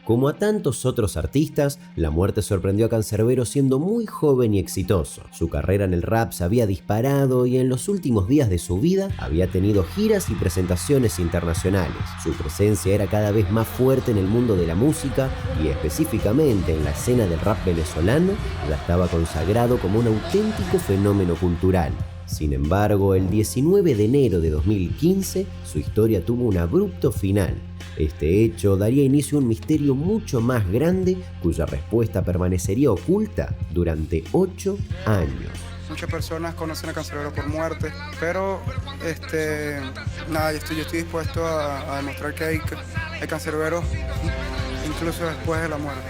Como a tantos otros artistas, la muerte sorprendió a Canserbero siendo muy joven y exitoso. Su carrera en el rap se había disparado y en los últimos días de su vida había tenido giras y presentaciones internacionales. Su presencia era cada vez más fuerte en el mundo de la música y específicamente en la escena del rap venezolano, ya estaba consagrado como un auténtico fenómeno cultural. Sin embargo, el 19 de enero de 2015, su historia tuvo un abrupto final. Este hecho daría inicio a un misterio mucho más grande, cuya respuesta permanecería oculta durante 8 años. Muchas personas conocen a Canserbero por muerte, pero nada, yo estoy dispuesto a demostrar que hay Canserbero incluso después de la muerte.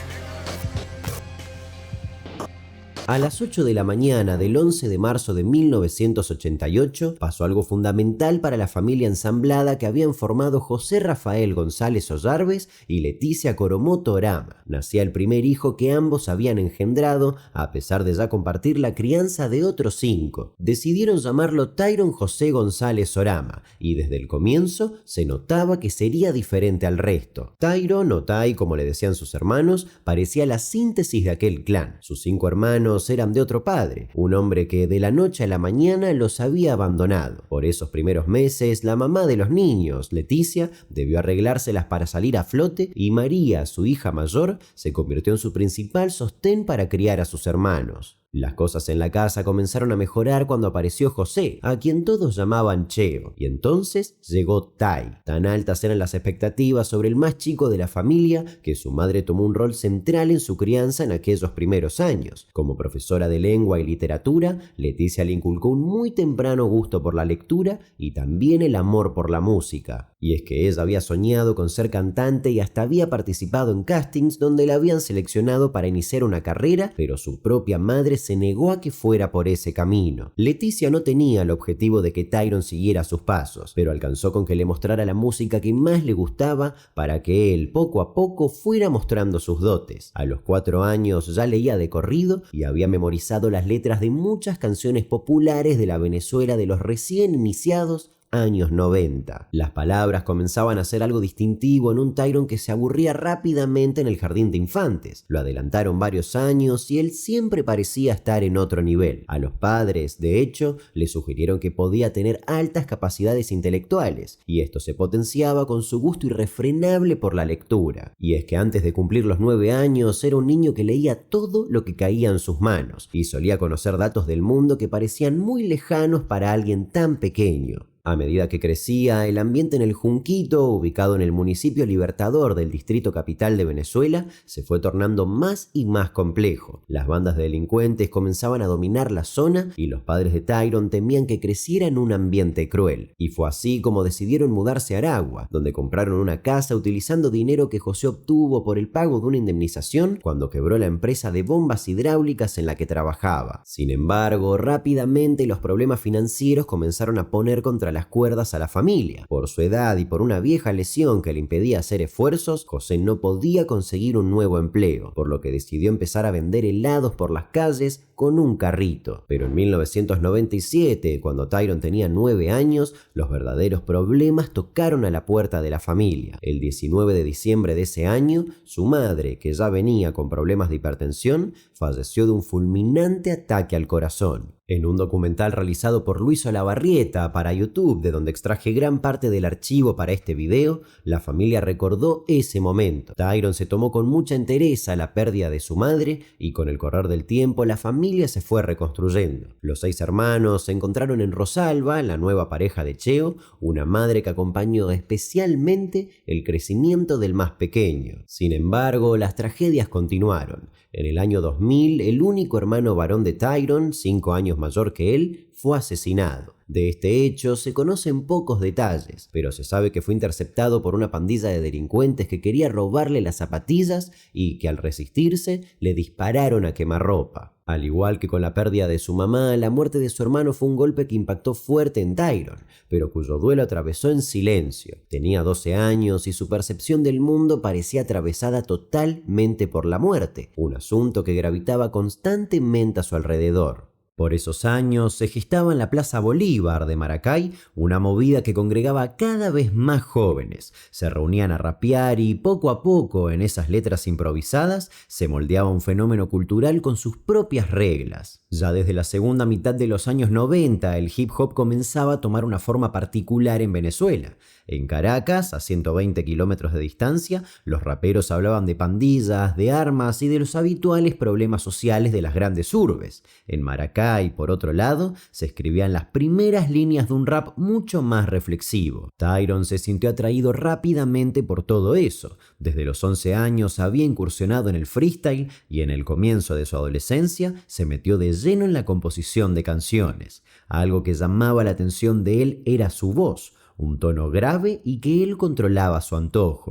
A las 8 de la mañana del 11 de marzo de 1988 pasó algo fundamental para la familia ensamblada que habían formado José Rafael González Ollarves y Leticia Coromoto Orama. Nacía el primer hijo que ambos habían engendrado, a pesar de ya compartir la crianza de otros 5. Decidieron llamarlo Tyron José González Orama, y desde el comienzo se notaba que sería diferente al resto. Tyron, o Tai como le decían sus hermanos, parecía la síntesis de aquel clan. Sus 5 hermanos eran de otro padre, un hombre que de la noche a la mañana los había abandonado. Por esos primeros meses, la mamá de los niños, Leticia, debió arreglárselas para salir a flote y María, su hija mayor, se convirtió en su principal sostén para criar a sus hermanos. Las cosas en la casa comenzaron a mejorar cuando apareció José, a quien todos llamaban Cheo, y entonces llegó Tai. Tan altas eran las expectativas sobre el más chico de la familia que su madre tomó un rol central en su crianza en aquellos primeros años. Como profesora de lengua y literatura, Leticia le inculcó un muy temprano gusto por la lectura y también el amor por la música. Y es que ella había soñado con ser cantante y hasta había participado en castings donde la habían seleccionado para iniciar una carrera, pero su propia madre se negó a que fuera por ese camino. Leticia no tenía el objetivo de que Tyron siguiera sus pasos, pero alcanzó con que le mostrara la música que más le gustaba para que él poco a poco fuera mostrando sus dotes. A los 4 años ya leía de corrido y había memorizado las letras de muchas canciones populares de la Venezuela de los recién iniciados años 90. Las palabras comenzaban a ser algo distintivo en un Tyron que se aburría rápidamente en el jardín de infantes. Lo adelantaron varios años y él siempre parecía estar en otro nivel. A los padres, de hecho, le sugirieron que podía tener altas capacidades intelectuales, y esto se potenciaba con su gusto irrefrenable por la lectura. Y es que antes de cumplir los 9 años era un niño que leía todo lo que caía en sus manos, y solía conocer datos del mundo que parecían muy lejanos para alguien tan pequeño. A medida que crecía, el ambiente en el Junquito, ubicado en el municipio Libertador del Distrito Capital de Venezuela, se fue tornando más y más complejo. Las bandas de delincuentes comenzaban a dominar la zona y los padres de Tyron temían que creciera en un ambiente cruel. Y fue así como decidieron mudarse a Aragua, donde compraron una casa utilizando dinero que José obtuvo por el pago de una indemnización cuando quebró la empresa de bombas hidráulicas en la que trabajaba. Sin embargo, rápidamente los problemas financieros comenzaron a poner contra las cuerdas a la familia. Por su edad y por una vieja lesión que le impedía hacer esfuerzos, José no podía conseguir un nuevo empleo, por lo que decidió empezar a vender helados por las calles con un carrito. Pero en 1997, cuando Tyron tenía 9 años, los verdaderos problemas tocaron a la puerta de la familia. El 19 de diciembre de ese año, su madre, que ya venía con problemas de hipertensión, falleció de un fulminante ataque al corazón. En un documental realizado por Luis Olavarrieta para YouTube, de donde extraje gran parte del archivo para este video, la familia recordó ese momento. Tyron se tomó con mucha entereza la pérdida de su madre y con el correr del tiempo la familia se fue reconstruyendo. Los 6 hermanos se encontraron en Rosalba, la nueva pareja de Cheo, una madre que acompañó especialmente el crecimiento del más pequeño. Sin embargo, las tragedias continuaron. En el año 2000, el único hermano varón de Tyron, 5 años mayor que él, fue asesinado. De este hecho se conocen pocos detalles, pero se sabe que fue interceptado por una pandilla de delincuentes que quería robarle las zapatillas y que al resistirse le dispararon a quemarropa. Al igual que con la pérdida de su mamá, la muerte de su hermano fue un golpe que impactó fuerte en Tyron, pero cuyo duelo atravesó en silencio. Tenía 12 años y su percepción del mundo parecía atravesada totalmente por la muerte, un asunto que gravitaba constantemente a su alrededor. Por esos años se gestaba en la Plaza Bolívar de Maracay una movida que congregaba a cada vez más jóvenes. Se reunían a rapear y poco a poco en esas letras improvisadas se moldeaba un fenómeno cultural con sus propias reglas. Ya desde la segunda mitad de los años 90 el hip hop comenzaba a tomar una forma particular en Venezuela. En Caracas, a 120 kilómetros de distancia, los raperos hablaban de pandillas, de armas y de los habituales problemas sociales de las grandes urbes. En Maracay, por otro lado, se escribían las primeras líneas de un rap mucho más reflexivo. Tyron se sintió atraído rápidamente por todo eso. Desde los 11 años había incursionado en el freestyle y en el comienzo de su adolescencia se metió de lleno en la composición de canciones. Algo que llamaba la atención de él era su voz, un tono grave y que él controlaba a su antojo.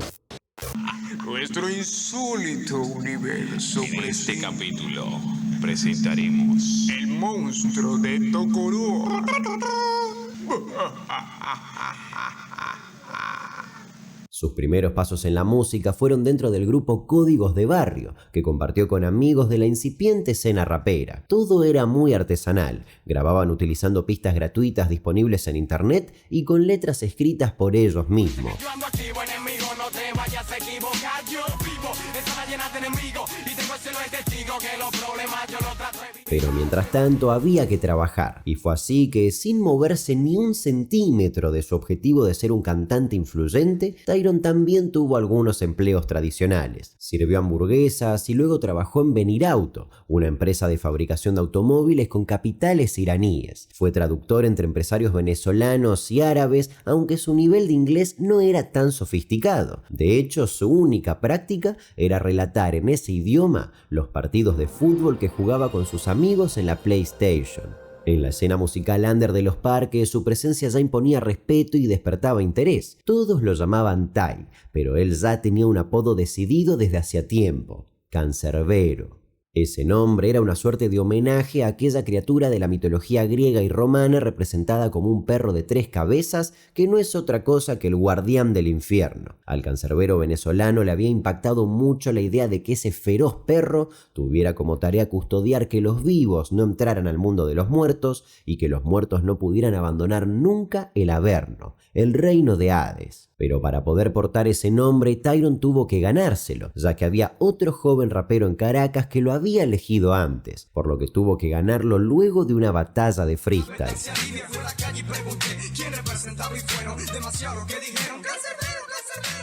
Nuestro insólito universo. En este capítulo presentaremos el monstruo de Tocoró. Sus primeros pasos en la música fueron dentro del grupo Códigos de Barrio, que compartió con amigos de la incipiente escena rapera. Todo era muy artesanal, grababan utilizando pistas gratuitas disponibles en internet y con letras escritas por ellos mismos. Pero mientras tanto había que trabajar, y fue así que, sin moverse ni un centímetro de su objetivo de ser un cantante influyente, Tyron también tuvo algunos empleos tradicionales. Sirvió hamburguesas y luego trabajó en Benirauto, una empresa de fabricación de automóviles con capitales iraníes. Fue traductor entre empresarios venezolanos y árabes, aunque su nivel de inglés no era tan sofisticado. De hecho, su única práctica era relatar en ese idioma los partidos de fútbol que jugaba con sus amigos en la PlayStation. En la escena musical under de los parques, su presencia ya imponía respeto y despertaba interés. Todos lo llamaban Ty, pero él ya tenía un apodo decidido desde hacía tiempo: Cancerbero. Ese nombre era una suerte de homenaje a aquella criatura de la mitología griega y romana representada como un perro de 3 cabezas que no es otra cosa que el guardián del infierno. Al cancerbero venezolano le había impactado mucho la idea de que ese feroz perro tuviera como tarea custodiar que los vivos no entraran al mundo de los muertos y que los muertos no pudieran abandonar nunca el Averno, el reino de Hades. Pero para poder portar ese nombre, Tyron tuvo que ganárselo, ya que había otro joven rapero en Caracas que lo había elegido antes, por lo que tuvo que ganarlo luego de una batalla de freestyle.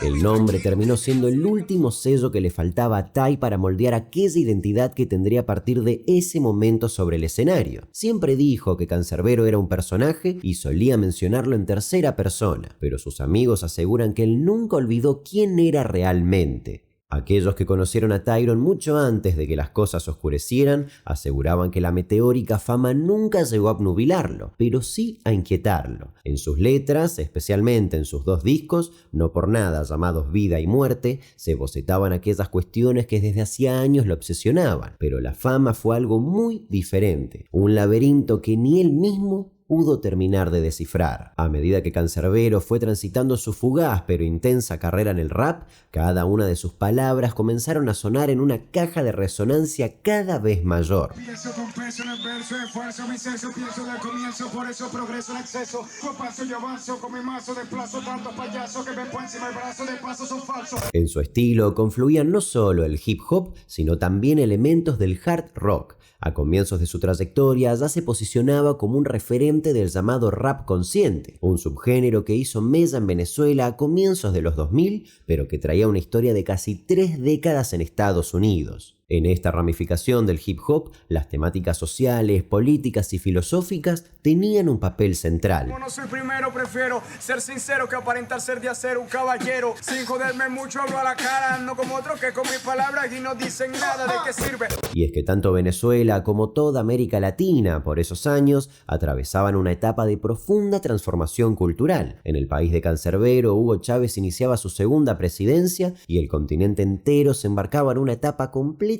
El nombre terminó siendo el último sello que le faltaba a Ty para moldear aquella identidad que tendría a partir de ese momento sobre el escenario. Siempre dijo que Cancerbero era un personaje y solía mencionarlo en tercera persona, pero sus amigos aseguran que él nunca olvidó quién era realmente. Aquellos que conocieron a Tyron mucho antes de que las cosas oscurecieran aseguraban que la meteórica fama nunca llegó a obnubilarlo, pero sí a inquietarlo. En sus letras, especialmente en sus 2 discos, no por nada llamados Vida y Muerte, se bocetaban aquellas cuestiones que desde hacía años lo obsesionaban. Pero la fama fue algo muy diferente, un laberinto que ni él mismo pudo terminar de descifrar. A medida que Cancerbero fue transitando su fugaz pero intensa carrera en el rap, cada una de sus palabras comenzaron a sonar en una caja de resonancia cada vez mayor. Pienso con peso en el verso, esfuerzo mi sexo, pienso del comienzo, por eso progreso en exceso. Con paso yo avanzo, con mi mazo desplazo tantos payasos que me ponen encima el brazo, de paso son falsos. En su estilo confluían no solo el hip hop, sino también elementos del hard rock. A comienzos de su trayectoria ya se posicionaba como un referente del llamado rap consciente, un subgénero que hizo mella en Venezuela a comienzos de los 2000, pero que traía una historia de casi 3 décadas en Estados Unidos. En esta ramificación del hip hop, las temáticas sociales, políticas y filosóficas tenían un papel central. Como no soy primero, prefiero ser sincero que aparentar ser de acero, un caballero. Sin joderme mucho hablo a la cara, no como otros que con mis palabras y no dicen nada de qué sirve. Y es que tanto Venezuela como toda América Latina por esos años atravesaban una etapa de profunda transformación cultural. En el país de Cancerbero, Hugo Chávez iniciaba su segunda presidencia y el continente entero se embarcaba en una etapa completamente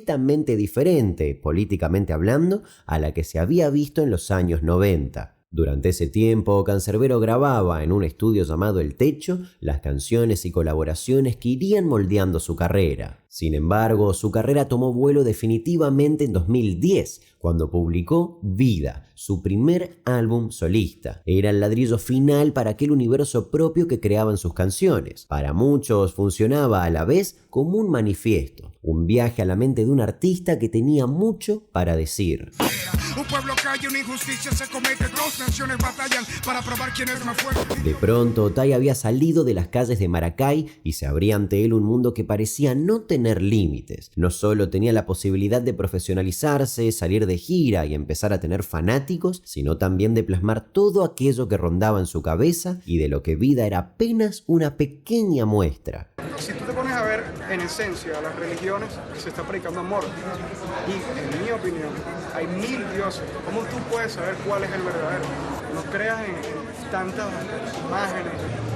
diferente, políticamente hablando, a la que se había visto en los años 90. Durante ese tiempo, Canserbero grababa en un estudio llamado El Techo las canciones y colaboraciones que irían moldeando su carrera. Sin embargo, su carrera tomó vuelo definitivamente en 2010, cuando publicó Vida, su primer álbum solista. Era el ladrillo final para aquel universo propio que creaban sus canciones. Para muchos funcionaba a la vez como un manifiesto, un viaje a la mente de un artista que tenía mucho para decir. Un pueblo calla, una injusticia se comete, dos naciones batallan para probar quién es más fuerte. De pronto, Tai había salido de las calles de Maracay y se abría ante él un mundo que parecía no tener límites. No solo tenía la posibilidad de profesionalizarse, salir de gira y empezar a tener fanáticos, sino también de plasmar todo aquello que rondaba en su cabeza y de lo que Vida era apenas una pequeña muestra. Si tú te pones a ver en esencia las religiones, se está predicando amor. Y en mi opinión, hay 1000 dioses. ¿Cómo tú puedes saber cuál es el verdadero? No creas en tantas imágenes.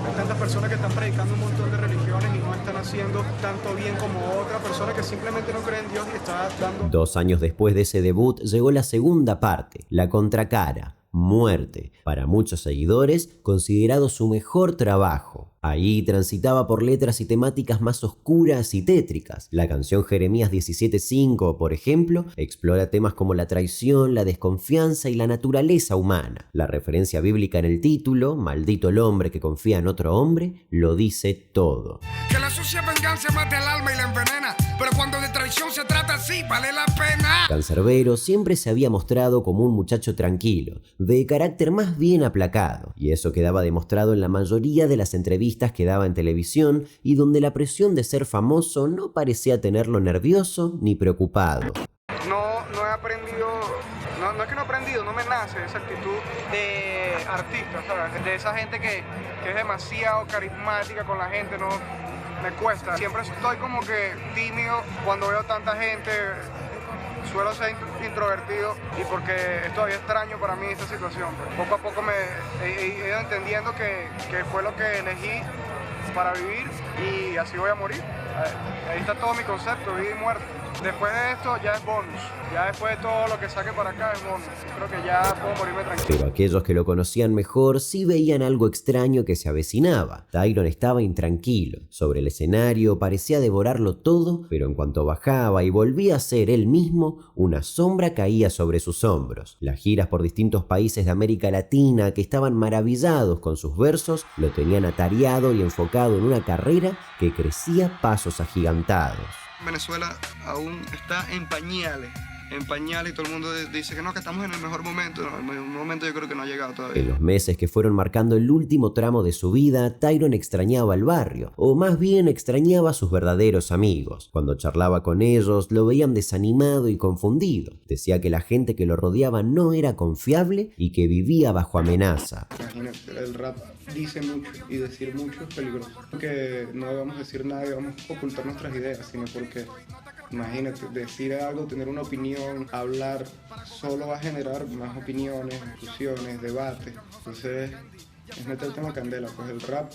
Hay tantas personas que están predicando un montón de religiones y no están haciendo tanto bien como otra persona que simplemente no cree en Dios y está dando... 2 años después de ese debut llegó la segunda parte, La Contracara, Muerte, para muchos seguidores considerado su mejor trabajo. Ahí transitaba por letras y temáticas más oscuras y tétricas. La canción Jeremías 17:5, por ejemplo, explora temas como la traición, la desconfianza y la naturaleza humana. La referencia bíblica en el título, Maldito el hombre que confía en otro hombre, lo dice todo. Que la sucia venganza mate al alma y la envenena, pero cuando de traición se trata así, vale la pena. Canserbero siempre se había mostrado como un muchacho tranquilo, de carácter más bien aplacado, y eso quedaba demostrado en la mayoría de las entrevistas que daba en televisión y donde la presión de ser famoso no parecía tenerlo nervioso ni preocupado. No he aprendido, no es que no he aprendido, no me nace esa actitud de artista, ¿sabes? De esa gente que es demasiado carismática con la gente, no me cuesta. Siempre estoy como que tímido cuando veo tanta gente. Suelo ser introvertido y porque es todavía extraño para mí esta situación. Poco a poco me he ido entendiendo que fue lo que elegí para vivir y así voy a morir. Ahí está todo mi concepto, vida y muerte. Después de esto ya es bonus. Ya después de todo lo que saque para acá es bonus. Creo que ya puedo morirme tranquilo. Pero aquellos que lo conocían mejor sí veían algo extraño que se avecinaba. Tyron estaba intranquilo. Sobre el escenario parecía devorarlo todo, pero en cuanto bajaba y volvía a ser él mismo, una sombra caía sobre sus hombros. Las giras por distintos países de América Latina, que estaban maravillados con sus versos, lo tenían atareado y enfocado en una carrera que crecía a pasos agigantados. Venezuela aún está en pañales y todo el mundo dice que no, que estamos en el mejor momento. No, el mejor momento yo creo que no ha llegado todavía. En los meses que fueron marcando el último tramo de su vida, Tyron extrañaba el barrio, o más bien extrañaba a sus verdaderos amigos. Cuando charlaba con ellos, lo veían desanimado y confundido. Decía que la gente que lo rodeaba no era confiable y que vivía bajo amenaza. Imagínate, el rap dice mucho y decir mucho es peligroso. Porque no debemos decir nada y vamos a ocultar nuestras ideas, sino porque... Imagínate, decir algo, tener una opinión, hablar, solo va a generar más opiniones, discusiones, debates. Entonces, es meterte en la candela, pues el rap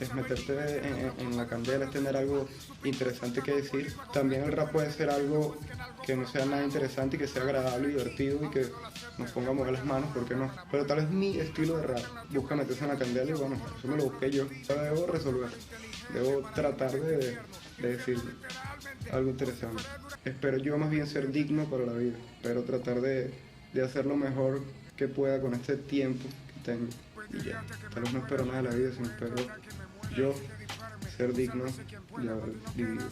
es meterte en la candela, es tener algo interesante que decir. También el rap puede ser algo que no sea nada interesante y que sea agradable y divertido y que nos ponga a mover las manos, ¿por qué no? Pero tal vez mi estilo de rap busca meterse en la candela y bueno, eso me lo busqué yo. Lo debo resolver, debo tratar de decir algo interesante. Espero yo más bien ser digno para la vida, espero tratar de hacer lo mejor que pueda con este tiempo que tengo. Y ya, tal vez no espero nada de la vida, sino espero yo ser digno de haber vivido.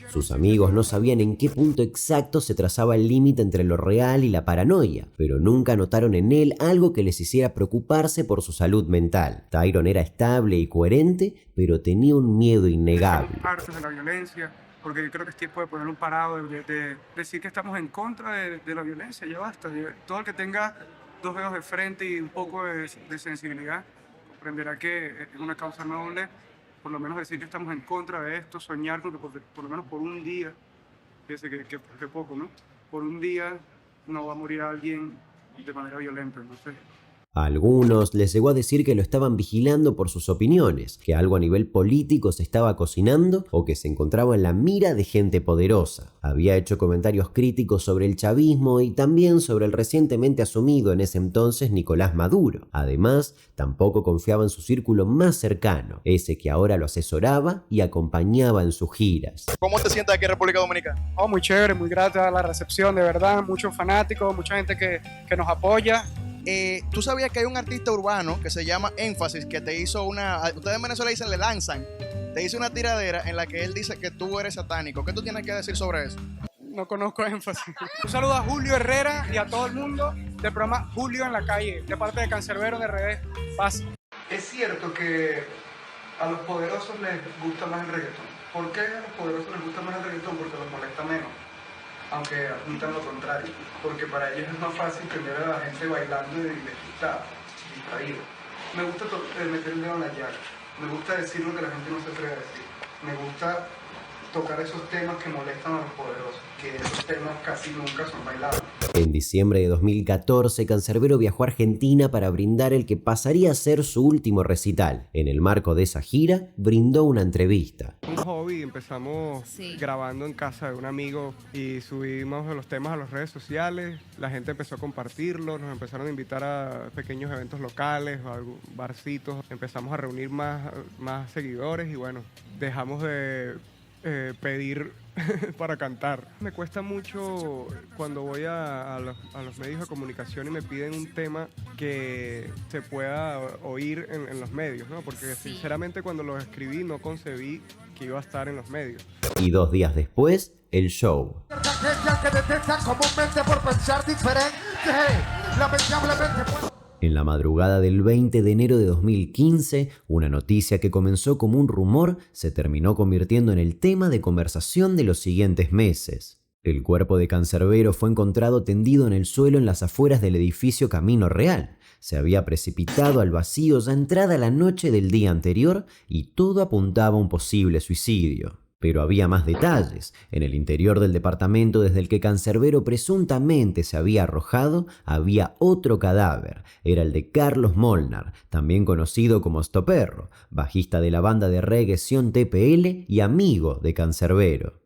Sus amigos no sabían en qué punto exacto se trazaba el límite entre lo real y la paranoia, pero nunca notaron en él algo que les hiciera preocuparse por su salud mental. Tyron era estable y coherente, pero tenía un miedo innegable. Hartos de la violencia, porque yo creo que es tiempo de poner un parado, de decir que estamos en contra de la violencia, ya basta. Todo el que tenga dos dedos de frente y un poco de sensibilidad comprenderá que es una causa noble. Por lo menos decir que estamos en contra de esto, soñar con que por lo menos por un día, fíjese que poco, ¿no? Por un día no va a morir alguien de manera violenta, entonces A algunos les llegó a decir que lo estaban vigilando por sus opiniones, que algo a nivel político se estaba cocinando o que se encontraba en la mira de gente poderosa. Había hecho comentarios críticos sobre el chavismo y también sobre el recientemente asumido en ese entonces Nicolás Maduro. Además, tampoco confiaba en su círculo más cercano, ese que ahora lo asesoraba y acompañaba en sus giras. ¿Cómo te sientes aquí en República Dominicana? Oh, muy chévere, muy grata la recepción, de verdad, muchos fanáticos, mucha gente que nos apoya. ¿Tú sabías que hay un artista urbano que se llama Énfasis que te hizo ustedes en Venezuela dicen le lanzan, te hizo una tiradera en la que él dice que tú eres satánico? ¿Qué tú tienes que decir sobre eso? No conozco Énfasis. Un saludo a Julio Herrera y a todo el mundo del programa Julio en la Calle, de parte de Cancerbero de RD. Paz. Es cierto que a los poderosos les gusta más el reggaetón. ¿Por qué a los poderosos les gusta más el reggaetón? Porque los molesta menos, aunque admitan lo contrario, porque para ellos es más fácil tener a la gente bailando y distraído. Me gusta meter el dedo en la llaga, me gusta decir lo que la gente no se atreve a decir, me gusta tocar esos temas que molestan a los poderosos, que esos temas casi nunca son bailables. En diciembre de 2014, Cancerbero viajó a Argentina para brindar el que pasaría a ser su último recital. En el marco de esa gira, brindó una entrevista. Un hobby, empezamos grabando en casa de un amigo y subimos los temas a las redes sociales. La gente empezó a compartirlo, nos empezaron a invitar a pequeños eventos locales, a barcitos. Empezamos a reunir más seguidores y bueno, dejamos de pedir para cantar. Me cuesta mucho cuando voy a los medios de comunicación y me piden un tema que se pueda oír en los medios, ¿no? Porque sinceramente cuando lo escribí no concebí que iba a estar en los medios. Y 2 días después, el show. En la madrugada del 20 de enero de 2015, una noticia que comenzó como un rumor se terminó convirtiendo en el tema de conversación de los siguientes meses. El cuerpo de Cancerbero fue encontrado tendido en el suelo en las afueras del edificio Camino Real. Se había precipitado al vacío ya entrada la noche del día anterior y todo apuntaba a un posible suicidio. Pero había más detalles. En el interior del departamento desde el que Cancerbero presuntamente se había arrojado, había otro cadáver. Era el de Carlos Molnar, también conocido como Stoperro, bajista de la banda de reggae Sion TPL y amigo de Cancerbero.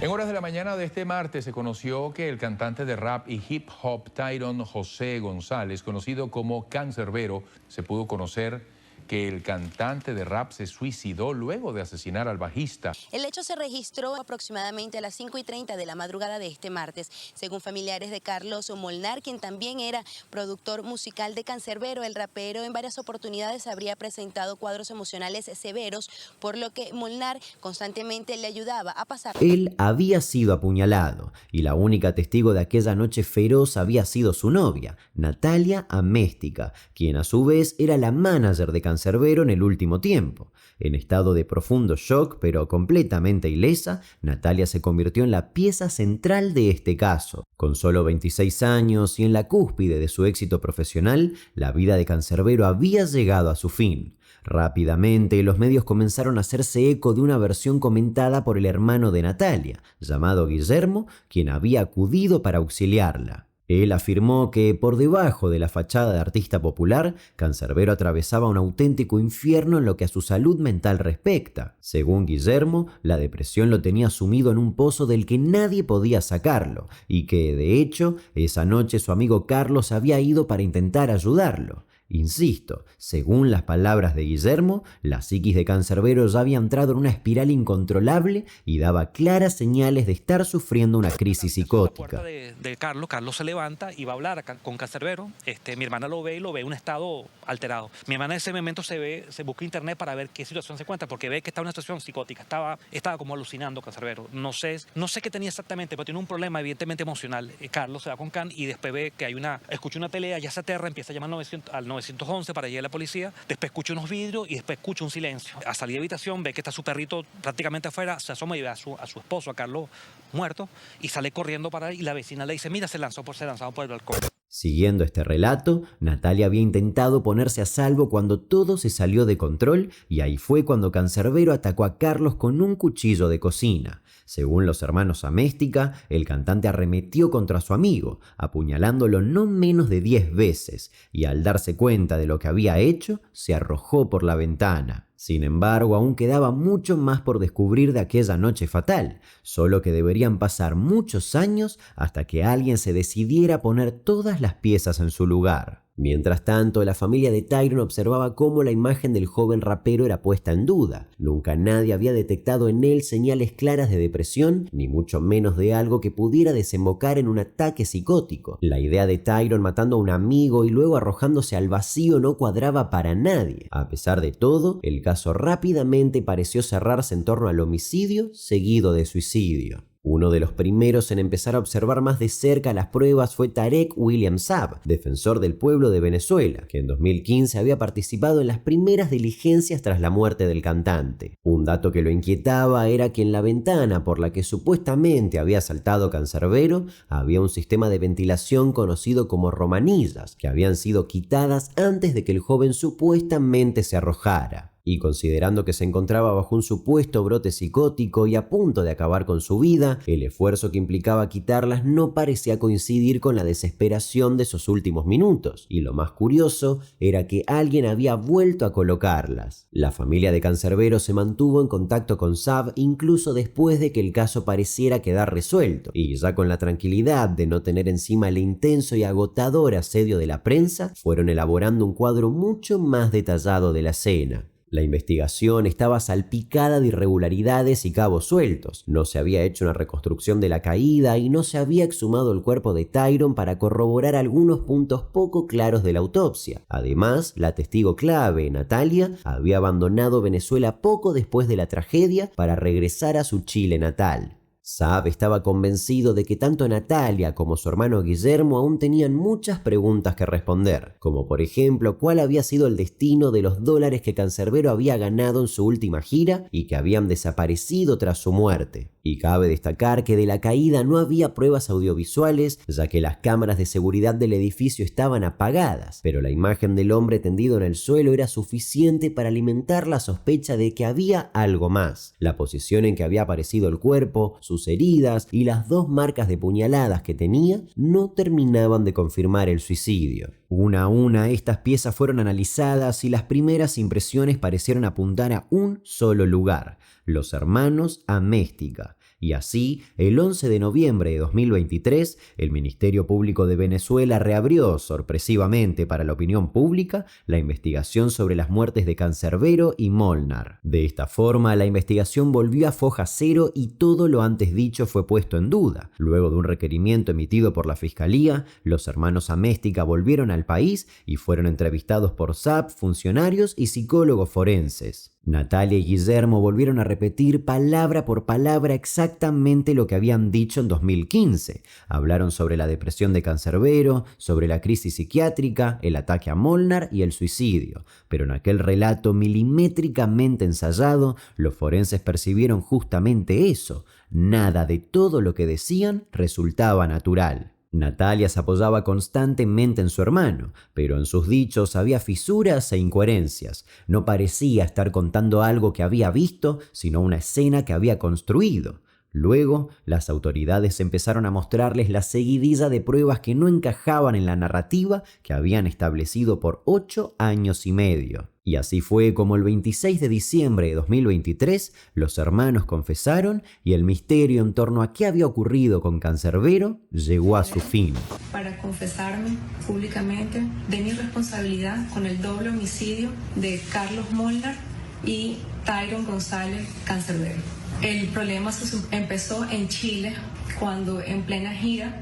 En horas de la mañana de este martes se conoció que el cantante de rap y hip hop Tyron José González, conocido como Cancerbero, se pudo conocer que el cantante de rap se suicidó luego de asesinar al bajista. El hecho se registró aproximadamente a las 5:30 de la madrugada de este martes. Según familiares de Carlos Molnar, quien también era productor musical de Cancerbero, el rapero en varias oportunidades habría presentado cuadros emocionales severos, por lo que Molnar constantemente le ayudaba a pasar. Él había sido apuñalado y la única testigo de aquella noche feroz había sido su novia, Natalia Améstica, quien a su vez era la manager de Cancerbero en el último tiempo. En estado de profundo shock, pero completamente ilesa, Natalia se convirtió en la pieza central de este caso. Con solo 26 años y en la cúspide de su éxito profesional, la vida de Cancerbero había llegado a su fin. Rápidamente, los medios comenzaron a hacerse eco de una versión comentada por el hermano de Natalia, llamado Guillermo, quien había acudido para auxiliarla. Él afirmó que por debajo de la fachada de artista popular, Cancerbero atravesaba un auténtico infierno en lo que a su salud mental respecta. Según Guillermo, la depresión lo tenía sumido en un pozo del que nadie podía sacarlo y que, de hecho, esa noche su amigo Carlos había ido para intentar ayudarlo. Insisto, según las palabras de Guillermo, la psiquis de Cancerbero ya había entrado en una espiral incontrolable y daba claras señales de estar sufriendo una crisis psicótica. La puerta de Carlos se levanta y va a hablar con Cancerbero. Mi hermana lo ve y lo ve en un estado alterado. Mi hermana en ese momento se busca internet para ver qué situación se encuentra, porque ve que está en una situación psicótica. Estaba como alucinando Cancerbero. No sé qué tenía exactamente, pero tiene un problema evidentemente emocional. Carlos se va con Can y después ve que escucha una pelea, ya se aterra, empieza a llamar al 911 para llegar a la policía, después escucha unos vidrios y después escucha un silencio. A salir de habitación ve que está su perrito prácticamente afuera, se asoma y ve a su esposo, a Carlos, muerto, y sale corriendo para ahí y la vecina le dice, mira, se lanzó por el balcón. Siguiendo este relato, Natalia había intentado ponerse a salvo cuando todo se salió de control y ahí fue cuando Cancerbero atacó a Carlos con un cuchillo de cocina. Según los hermanos Améstica, el cantante arremetió contra su amigo, apuñalándolo no menos de 10 veces, y al darse cuenta de lo que había hecho, se arrojó por la ventana. Sin embargo, aún quedaba mucho más por descubrir de aquella noche fatal, solo que deberían pasar muchos años hasta que alguien se decidiera a poner todas las piezas en su lugar. Mientras tanto, la familia de Tyron observaba cómo la imagen del joven rapero era puesta en duda. Nunca nadie había detectado en él señales claras de depresión, ni mucho menos de algo que pudiera desembocar en un ataque psicótico. La idea de Tyron matando a un amigo y luego arrojándose al vacío no cuadraba para nadie. A pesar de todo, el caso rápidamente pareció cerrarse en torno al homicidio seguido de suicidio. Uno de los primeros en empezar a observar más de cerca las pruebas fue Tarek William Saab, defensor del pueblo de Venezuela, que en 2015 había participado en las primeras diligencias tras la muerte del cantante. Un dato que lo inquietaba era que en la ventana por la que supuestamente había saltado Cancerbero había un sistema de ventilación conocido como romanillas, que habían sido quitadas antes de que el joven supuestamente se arrojara. Y considerando que se encontraba bajo un supuesto brote psicótico y a punto de acabar con su vida, el esfuerzo que implicaba quitarlas no parecía coincidir con la desesperación de esos últimos minutos, y lo más curioso era que alguien había vuelto a colocarlas. La familia de Cancerbero se mantuvo en contacto con Saab incluso después de que el caso pareciera quedar resuelto, y ya con la tranquilidad de no tener encima el intenso y agotador asedio de la prensa, fueron elaborando un cuadro mucho más detallado de la escena. La investigación estaba salpicada de irregularidades y cabos sueltos. No se había hecho una reconstrucción de la caída y no se había exhumado el cuerpo de Tyron para corroborar algunos puntos poco claros de la autopsia. Además, la testigo clave, Natalia, había abandonado Venezuela poco después de la tragedia para regresar a su Chile natal. Saab estaba convencido de que tanto Natalia como su hermano Guillermo aún tenían muchas preguntas que responder, como por ejemplo cuál había sido el destino de los dólares que Cancerbero había ganado en su última gira y que habían desaparecido tras su muerte. Y cabe destacar que de la caída no había pruebas audiovisuales, ya que las cámaras de seguridad del edificio estaban apagadas, pero la imagen del hombre tendido en el suelo era suficiente para alimentar la sospecha de que había algo más. La posición en que había aparecido el cuerpo, sus heridas y las 2 marcas de puñaladas que tenía no terminaban de confirmar el suicidio. Una a una, estas piezas fueron analizadas y las primeras impresiones parecieron apuntar a un solo lugar: los hermanos Améstica. Y así, el 11 de noviembre de 2023, el Ministerio Público de Venezuela reabrió, sorpresivamente para la opinión pública, la investigación sobre las muertes de Cancerbero y Molnar. De esta forma, la investigación volvió a foja cero y todo lo antes dicho fue puesto en duda. Luego de un requerimiento emitido por la Fiscalía, los hermanos Améstica volvieron al país y fueron entrevistados por Saab, funcionarios y psicólogos forenses. Natalia y Guillermo volvieron a repetir palabra por palabra exactamente lo que habían dicho en 2015. Hablaron sobre la depresión de Cancerbero, sobre la crisis psiquiátrica, el ataque a Molnar y el suicidio. Pero en aquel relato milimétricamente ensayado, los forenses percibieron justamente eso. Nada de todo lo que decían resultaba natural. Natalia se apoyaba constantemente en su hermano, pero en sus dichos había fisuras e incoherencias. No parecía estar contando algo que había visto, sino una escena que había construido. Luego, las autoridades empezaron a mostrarles la seguidilla de pruebas que no encajaban en la narrativa que habían establecido por 8 años y medio. Y así fue como el 26 de diciembre de 2023 los hermanos confesaron y el misterio en torno a qué había ocurrido con Cancerbero llegó a su fin. Para confesarme públicamente de mi responsabilidad con el doble homicidio de Carlos Molnar y Tyron González Cancerbero. El problema empezó en Chile cuando en plena gira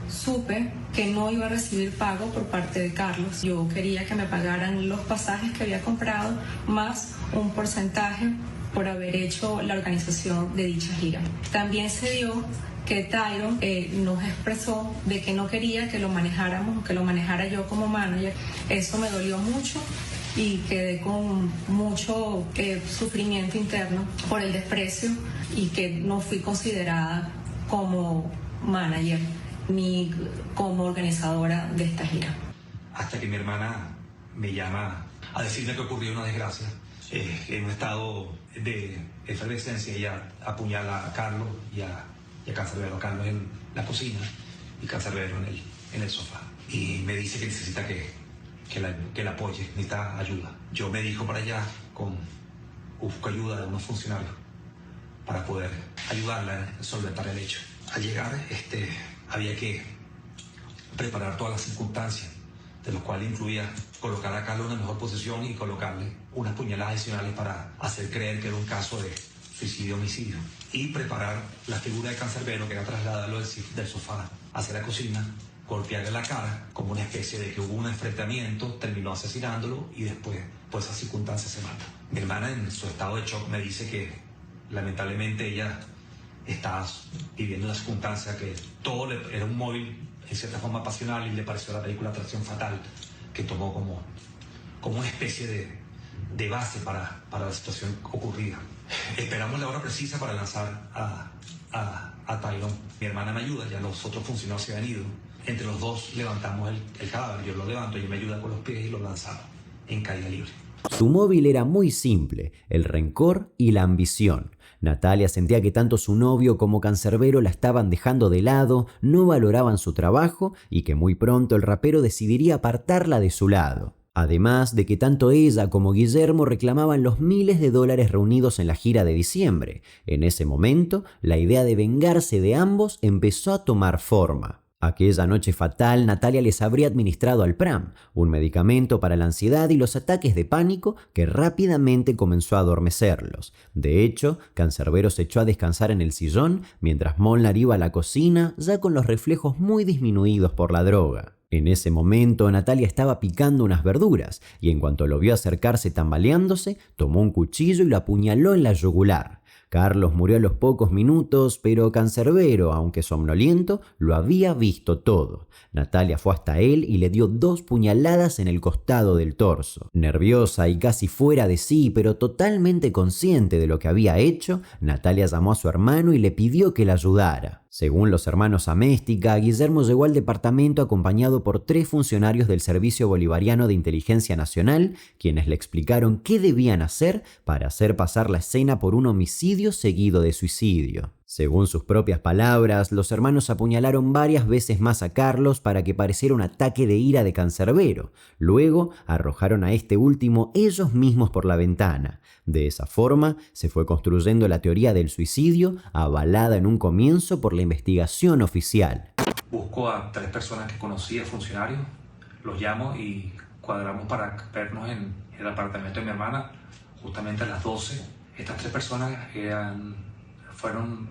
supe que no iba a recibir pago por parte de Carlos. Yo quería que me pagaran los pasajes que había comprado más un porcentaje por haber hecho la organización de dicha gira. También se dio que Tyron nos expresó de que no quería que lo manejáramos, que lo manejara yo como manager. Eso me dolió mucho y quedé con mucho sufrimiento interno por el desprecio y que no fui considerada como manager mi como organizadora de esta gira. Hasta que mi hermana me llama a decirme que ocurrió una desgracia. En un estado de efervescencia, ella apuñala a Carlos y a Cancerbero. Carlos en la cocina y Cancerbero en el sofá. Y me dice que necesita que la apoye, necesita ayuda. Yo me dirijo para allá busco ayuda de unos funcionarios para poder ayudarla a solventar el hecho. Al llegar, había que preparar todas las circunstancias, de lo cual incluía colocar a Carlos en la mejor posición y colocarle unas puñaladas adicionales para hacer creer que era un caso de suicidio-homicidio. Y preparar la figura de Cancerbero, que era trasladarlo del sofá hacia la cocina, golpearle la cara como una especie de que hubo un enfrentamiento, terminó asesinándolo y después, por esas circunstancias, se mata. Mi hermana, en su estado de shock, me dice que lamentablemente ella estaba viviendo una circunstancia que todo era un móvil en cierta forma pasional, y le pareció la película Atracción Fatal, que tomó como una especie de base para la situación ocurrida. Esperamos la hora precisa para lanzar a Tyron. Mi hermana me ayuda, ya los otros funcionarios se han ido. Entre los dos levantamos el cadáver, yo lo levanto, ella me ayuda con los pies y lo lanzamos en caída libre. Su móvil era muy simple: el rencor y la ambición. Natalia sentía que tanto su novio como Cancerbero la estaban dejando de lado, no valoraban su trabajo y que muy pronto el rapero decidiría apartarla de su lado. Además de que tanto ella como Guillermo reclamaban los miles de dólares reunidos en la gira de diciembre. En ese momento, la idea de vengarse de ambos empezó a tomar forma. Aquella noche fatal, Natalia les habría administrado Alpram, un medicamento para la ansiedad y los ataques de pánico que rápidamente comenzó a adormecerlos. De hecho, Cancerbero se echó a descansar en el sillón mientras Molnar iba a la cocina, ya con los reflejos muy disminuidos por la droga. En ese momento, Natalia estaba picando unas verduras y en cuanto lo vio acercarse tambaleándose, tomó un cuchillo y lo apuñaló en la yugular. Carlos murió a los pocos minutos, pero Cancerbero, aunque somnoliento, lo había visto todo. Natalia fue hasta él y le dio 2 puñaladas en el costado del torso. Nerviosa y casi fuera de sí, pero totalmente consciente de lo que había hecho, Natalia llamó a su hermano y le pidió que la ayudara. Según los hermanos Améstica, Guillermo llegó al departamento acompañado por 3 funcionarios del Servicio Bolivariano de Inteligencia Nacional, quienes le explicaron qué debían hacer para hacer pasar la escena por un homicidio seguido de suicidio. Según sus propias palabras, los hermanos apuñalaron varias veces más a Carlos para que pareciera un ataque de ira de Cancerbero. Luego arrojaron a este último ellos mismos por la ventana. De esa forma se fue construyendo la teoría del suicidio, avalada en un comienzo por la investigación oficial. Busco a 3 personas que conocía, funcionarios, los llamo y cuadramos para vernos en el apartamento de mi hermana, justamente a las 12. Estas 3 personas fueron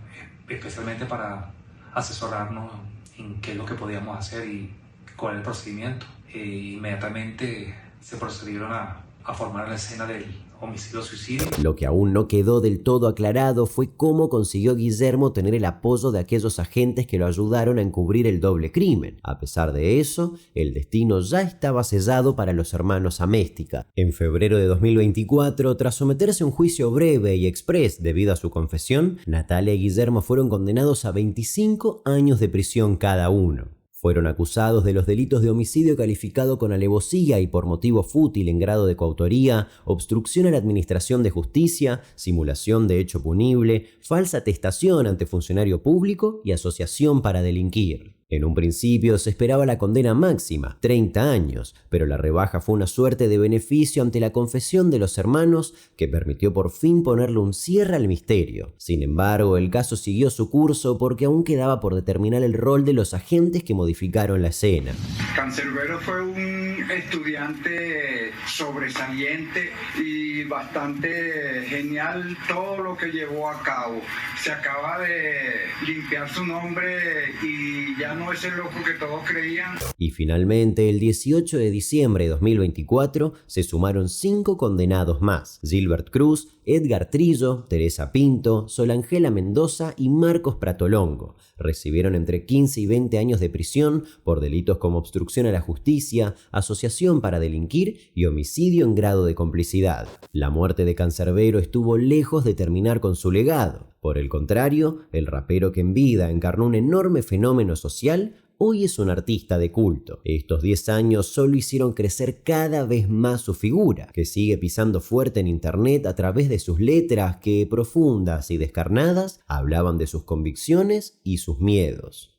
especialmente para asesorarnos en qué es lo que podíamos hacer y cuál es el procedimiento. Inmediatamente se procedieron a formar la escena del homicidio-suicidio. Lo que aún no quedó del todo aclarado fue cómo consiguió Guillermo tener el apoyo de aquellos agentes que lo ayudaron a encubrir el doble crimen. A pesar de eso, el destino ya estaba sellado para los hermanos Améstica. En febrero de 2024, tras someterse a un juicio breve y express debido a su confesión, Natalia y Guillermo fueron condenados a 25 años de prisión cada uno. Fueron acusados de los delitos de homicidio calificado con alevosía y por motivo fútil en grado de coautoría, obstrucción a la administración de justicia, simulación de hecho punible, falsa atestación ante funcionario público y asociación para delinquir. En un principio se esperaba la condena máxima, 30 años, pero la rebaja fue una suerte de beneficio ante la confesión de los hermanos que permitió por fin ponerle un cierre al misterio. Sin embargo, el caso siguió su curso porque aún quedaba por determinar el rol de los agentes que modificaron la escena. Cancerbero fue un estudiante sobresaliente y bastante genial todo lo que llevó a cabo. Se acaba de limpiar su nombre y ya no es el loco que todos creían. Y finalmente, el 18 de diciembre de 2024, se sumaron 5 condenados más: Gilbert Cruz, Edgar Trillo, Teresa Pinto, Solangela Mendoza y Marcos Pratolongo. Recibieron entre 15 y 20 años de prisión por delitos como obstrucción a la justicia, asociación para delinquir y homicidio en grado de complicidad. La muerte de Cancerbero estuvo lejos de terminar con su legado. Por el contrario, el rapero que en vida encarnó un enorme fenómeno social, hoy es un artista de culto. Estos 10 años solo hicieron crecer cada vez más su figura, que sigue pisando fuerte en internet a través de sus letras que, profundas y descarnadas, hablaban de sus convicciones y sus miedos.